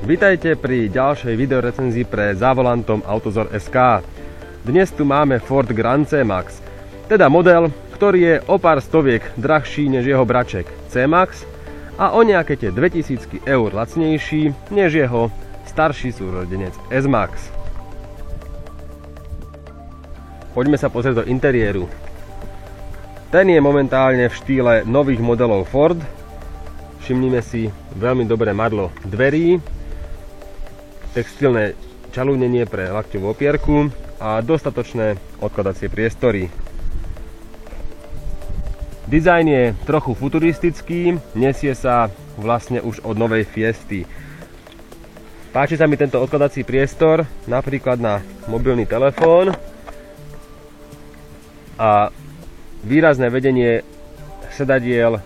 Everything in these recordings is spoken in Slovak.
Vitajte pri ďalšej videorecenzii pre Za volantom Autozor.sk. Dnes tu máme Ford Grand C-Max, teda model, ktorý je o pár stoviek drahší než jeho braček C-Max a o nejaké tie 2000 eur lacnejší než jeho starší súrodenec S-Max. Poďme sa pozrieť do interiéru. Ten je momentálne v štýle nových modelov Ford. Všimnime si veľmi dobré madlo dverí, textilné čalúnenie pre lakťovú opierku a dostatočné odkladacie priestory. Dizajn je trochu futuristický, nesie sa vlastne už od novej Fiesty. Páči sa mi tento odkladací priestor, napríklad na mobilný telefón a výrazné vedenie sedadiel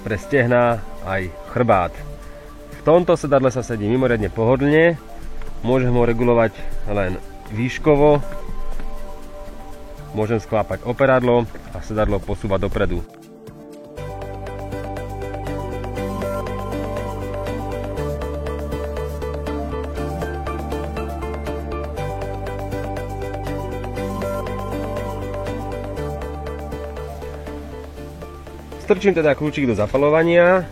pre stehná aj chrbát. V tomto sedadle sa sedí mimoriadne pohodlne, môžem ho regulovať len výškovo, môžem sklápať operadlo a sedadlo posúvať dopredu. Strčím teda kľúčik do zapaľovania.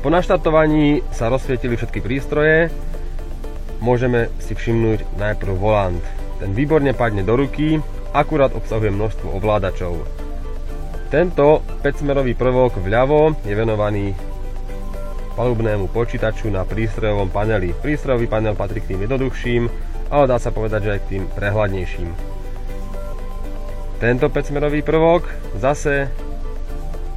Po naštartovaní sa rozsvietili všetky prístroje. Môžeme si všimnúť najprv volant. Ten výborne padne do ruky, akurát obsahuje množstvo ovládačov. Tento 5-smerový prvok vľavo je venovaný palubnému počítaču na prístrojovom paneli. Prístrojový panel patrí k tým jednoduchším, ale dá sa povedať, že aj k tým prehľadnejším. Tento 5-smerový prvok zase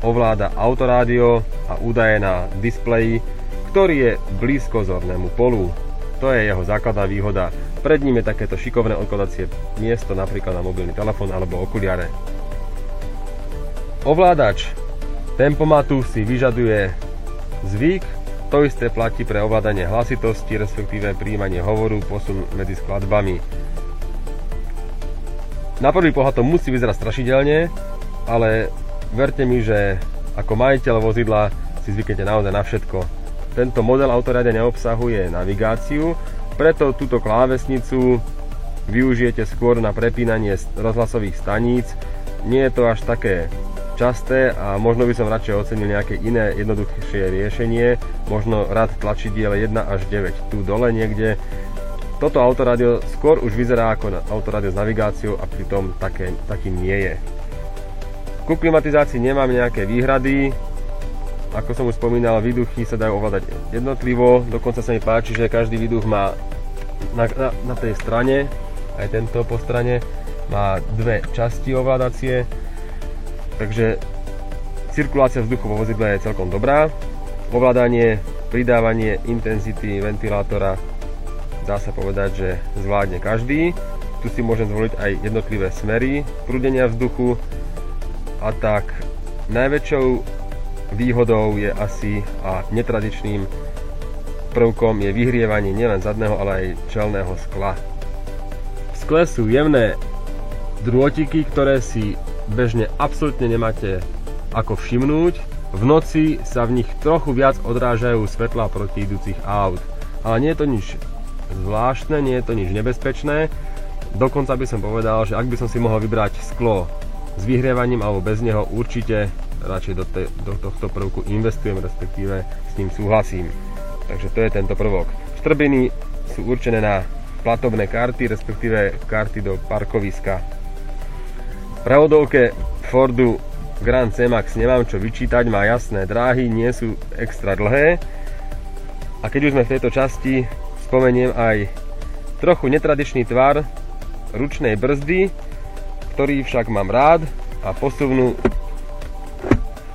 ovláda autorádio a údaje na displeji, ktorý je blízko zornému polu. To je jeho základná výhoda. Pred ním je takéto šikovné odkladacie miesto, napríklad na mobilný telefón alebo okuliare. Ovládač tempomatu si vyžaduje zvyk, to isté platí pre ovládanie hlasitosti, respektíve prijímanie hovoru, posun medzi skladbami. Na prvý pohľad to musí vyzerať strašidelne, ale verte mi, že ako majiteľ vozidla si zvyknete naozaj na všetko. Tento model autorádia neobsahuje navigáciu, preto túto klávesnicu využijete skôr na prepínanie rozhlasových staníc. Nie je to až také časté a možno by som radšej ocenil nejaké iné jednoduchšie riešenie, možno rad tlačidiel 1 až 9 tu dole niekde. Toto autorádio skôr už vyzerá ako autorádio s navigáciou a pritom takým nie je. Ku klimatizácii nemám nejaké výhrady, ako som už spomínal, výduchy sa dajú ovládať jednotlivo, dokonca sa mi páči, že každý výduch má na tej strane, aj tento po strane, má dve časti ovládacie, takže cirkulácia vzduchu vo vozidle je celkom dobrá. Ovládanie, pridávanie intenzity ventilátora dá sa povedať, že zvládne každý. Tu si môžem zvoliť aj jednotlivé smery prúdenia vzduchu. A tak najväčšou výhodou je asi a netradičným prvkom je vyhrievanie nielen zadného, ale aj čelného skla. V skle sú jemné drôtiky, ktoré si bežne absolútne nemáte ako všimnúť. V noci sa v nich trochu viac odrážajú svetlá proti idúcich aut. Ale nie je to nič zvláštne, nie je to nič nebezpečné. Dokonca by som povedal, že ak by som si mohol vybrať sklo s vyhrievaním alebo bez neho, určite radšej do tohto prvku investujem, respektíve s ním súhlasím. Takže to je tento prvok. Štrbiny sú určené na platobné karty, respektíve karty do parkoviska. V pravodovke Fordu Grand C-Max nemám čo vyčítať, má jasné dráhy, nie sú extra dlhé. A keď už sme v tejto časti, spomeniem aj trochu netradičný tvar ručnej brzdy, ktorý však mám rád, a posuvnú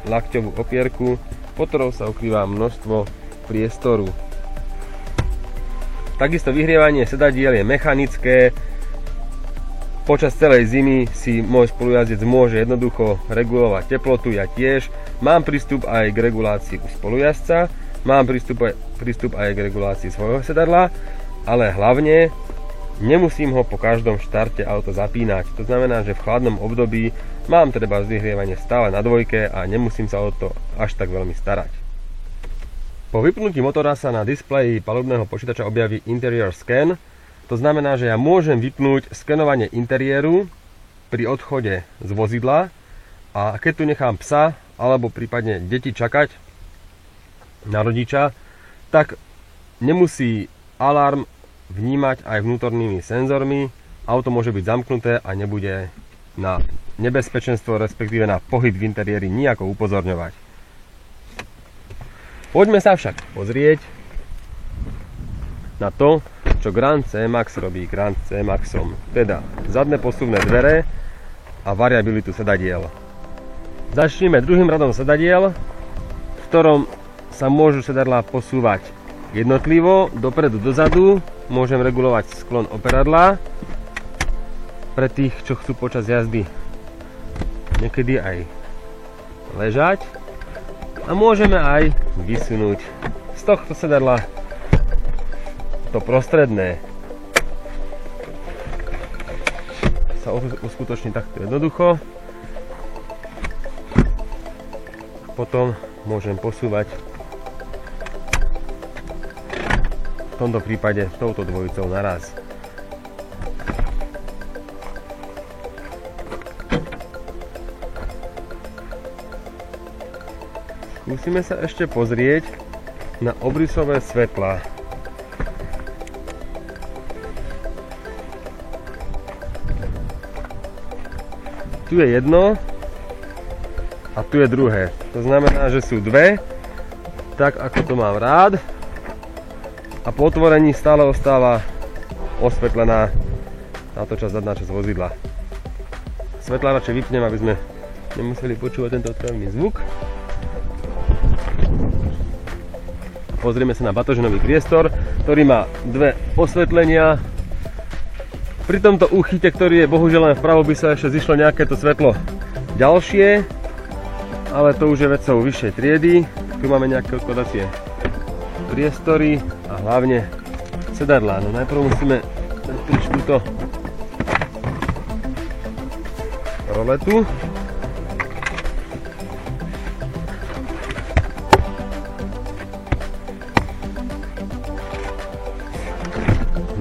lakťovú opierku, pod ktorou sa ukrýva množstvo priestoru. Takisto vyhrievanie sedadiel je mechanické. Počas celej zimy si môj spolujazdec môže jednoducho regulovať teplotu, ja tiež. Mám prístup aj k regulácii spolujazdca, mám prístup aj k regulácii svojho sedadla, ale hlavne nemusím ho po každom štarte auta zapínať. To znamená, že v chladnom období mám treba vyhrievanie stále na dvojke a nemusím sa o to až tak veľmi starať. Po vypnutí motora sa na displeji palubného počítača objaví Interior Scan. To znamená, že ja môžem vypnúť skenovanie interiéru pri odchode z vozidla a keď tu nechám psa alebo prípadne deti čakať na rodiča, tak nemusí alarm vnímať aj vnútornými senzormi. Auto môže byť zamknuté a nebude na nebezpečenstvo, respektíve na pohyb v interiéri nijako upozorňovať. Poďme sa však pozrieť na to, čo Grand C-Max robí Grand C-Maxom. Teda zadné posuvné dvere a variabilitu sedadiel. Začneme druhým radom sedadiel, v ktorom sa môžu sedadlá posúvať jednotlivo, dopredu, dozadu. Môžem regulovať sklon operadla pre tých, čo chcú počas jazdy niekedy aj ležať. A môžeme aj vysunúť z tohto sedadla to prostredné. Sa uskutoční takto jednoducho. Potom môžem posúvať v tomto prípade touto dvojicou naraz. Skúsime sa ešte pozrieť na obrysové svetlá. Tu je jedno a tu je druhé. To znamená, že sú dve, tak ako to mám rád. A po otvorení stále ostáva osvetlená táto časť, zadná časť vozidla. Svetlá radšej vypnem, aby sme nemuseli počúvať tento otravný zvuk. Pozrieme sa na batožinový priestor, ktorý má dve osvetlenia. Pri tomto úchyte, ktorý je bohužiaľ len vpravo, by sa ešte zišlo nejaké to svetlo ďalšie, ale to už je vecou vyššej triedy. Tu máme nejaké odkladacie priestory a hlavne sedadlá. No najprv musíme zatriť túto roletu.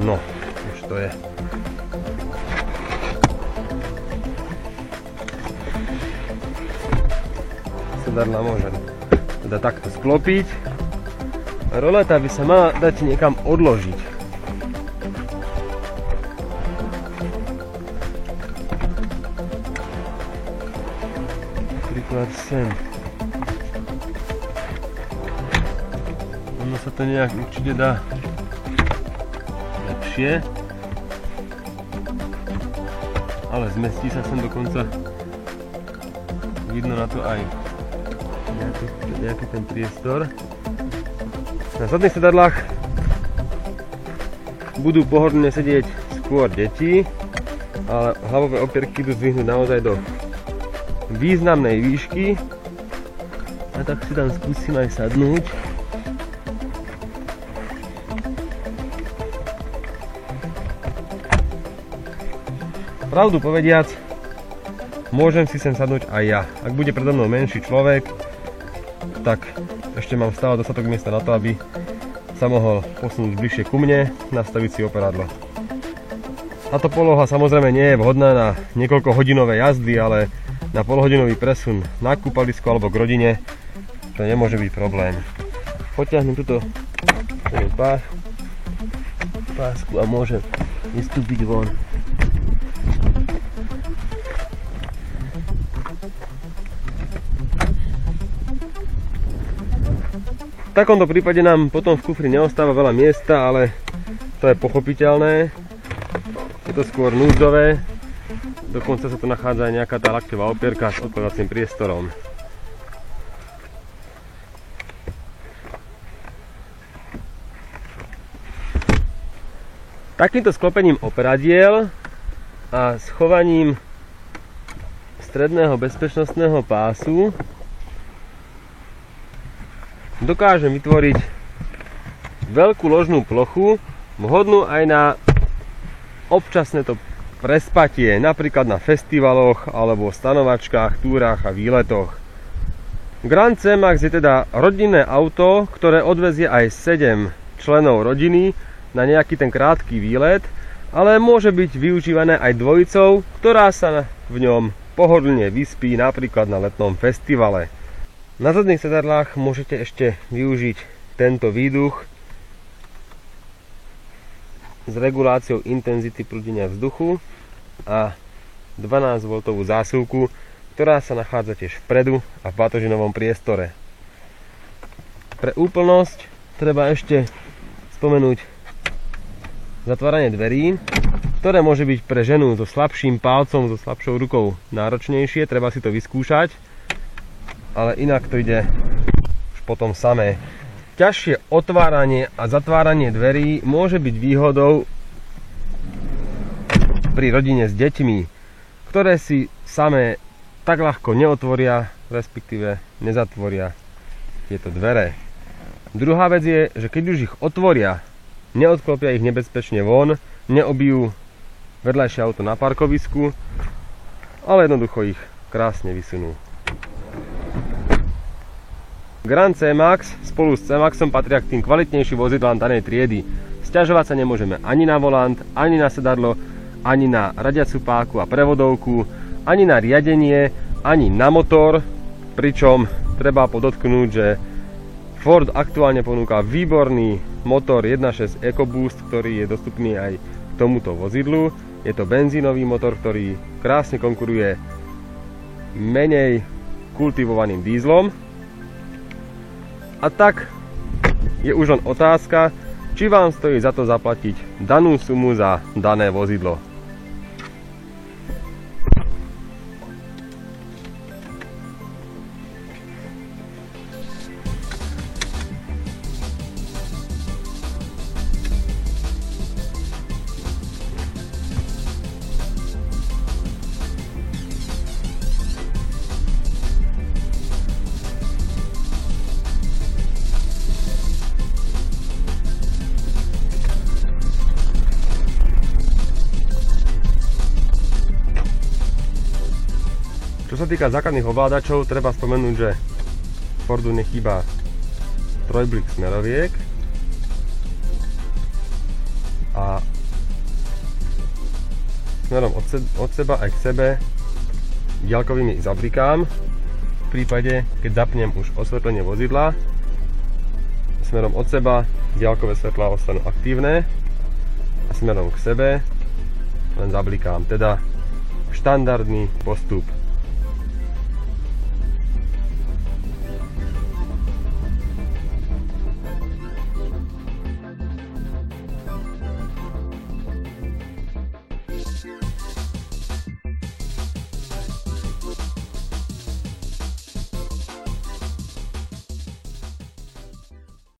No, už to je. Sedadlá môžem teda takto sklopiť. Roleta by sa mala dať niekam odložiť. Príklad sem. Ono sa to nejak určite dá lepšie. Ale zmestí sa sem dokonca. Vidno na to aj nejaký ten priestor. Na zadných sedadlách budú pohodlne sedieť skôr deti, ale hlavové opierky idú zdvihnúť naozaj do významnej výšky. A tak si tam skúsim aj sadnúť. Pravdu povediac, môžem si sem sadnúť aj ja. Ak bude predo mnou menší človek, tak ešte mám stále dostatok miesta na to, aby sa mohol posunúť bližšie ku mne, nastaviť si operadlo. Táto poloha samozrejme nie je vhodná na niekoľko hodinové jazdy, ale na polhodinový presun na kúpalisko alebo k rodine to nemôže byť problém. Potiahnem túto pásku a môžem vystúpiť von. V takomto prípade nám potom v kufri neostáva veľa miesta, ale to je pochopiteľné. Je to skôr núdzové. Dokonca sa tu nachádza aj nejaká tá lakťová opierka s odkladacím priestorom. Takýmto sklopením operadiel a schovaním stredného bezpečnostného pásu dokážem vytvoriť veľkú ložnú plochu, vhodnú aj na občasné to prespatie, napríklad na festivaloch alebo stanovačkách, túrach a výletoch. Grand C-Max je teda rodinné auto, ktoré odvezie aj 7 členov rodiny na nejaký ten krátky výlet, ale môže byť využívané aj dvojicou, ktorá sa v ňom pohodlne vyspí napríklad na letnom festivale. Na zadných sedadlách môžete ešte využiť tento výduch s reguláciou intenzity prúdenia vzduchu a 12V zásuvku, ktorá sa nachádza tiež vpredu a v batožinovom priestore. Pre úplnosť treba ešte spomenúť zatváranie dverí, ktoré môže byť pre ženu so slabším palcom, so slabšou rukou náročnejšie, treba si to vyskúšať, ale inak to ide už potom samé. Ťažšie otváranie a zatváranie dverí môže byť výhodou pri rodine s deťmi, ktoré si samé tak ľahko neotvoria, respektíve nezatvoria tieto dvere. Druhá vec je, že keď už ich otvoria, neodklopia ich nebezpečne von, neobijú vedľajšie auto na parkovisku, ale jednoducho ich krásne vysunú. Grand C-Max spolu s C-Maxom patria k tým kvalitnejším vozidlám danej triedy. Sťažovať sa nemôžeme ani na volant, ani na sedadlo, ani na radiacu páku a prevodovku, ani na riadenie, ani na motor, pričom treba podotknúť, že Ford aktuálne ponúka výborný motor 1.6 EcoBoost, ktorý je dostupný aj k tomuto vozidlu. Je to benzínový motor, ktorý krásne konkuruje menej kultivovaným dízlom. A tak je už len otázka, či vám stojí za to zaplatiť danú sumu za dané vozidlo. Čo sa týka základných ovládačov, treba spomenúť, že Fordu nechýba trojblik smeroviek a smerom od seba aj k sebe diaľkovými zabrikám. V prípade, keď zapnem už osvetlenie vozidla, smerom od seba diaľkové svetlá ostanú aktívne a smerom k sebe len zablikám, teda štandardný postup.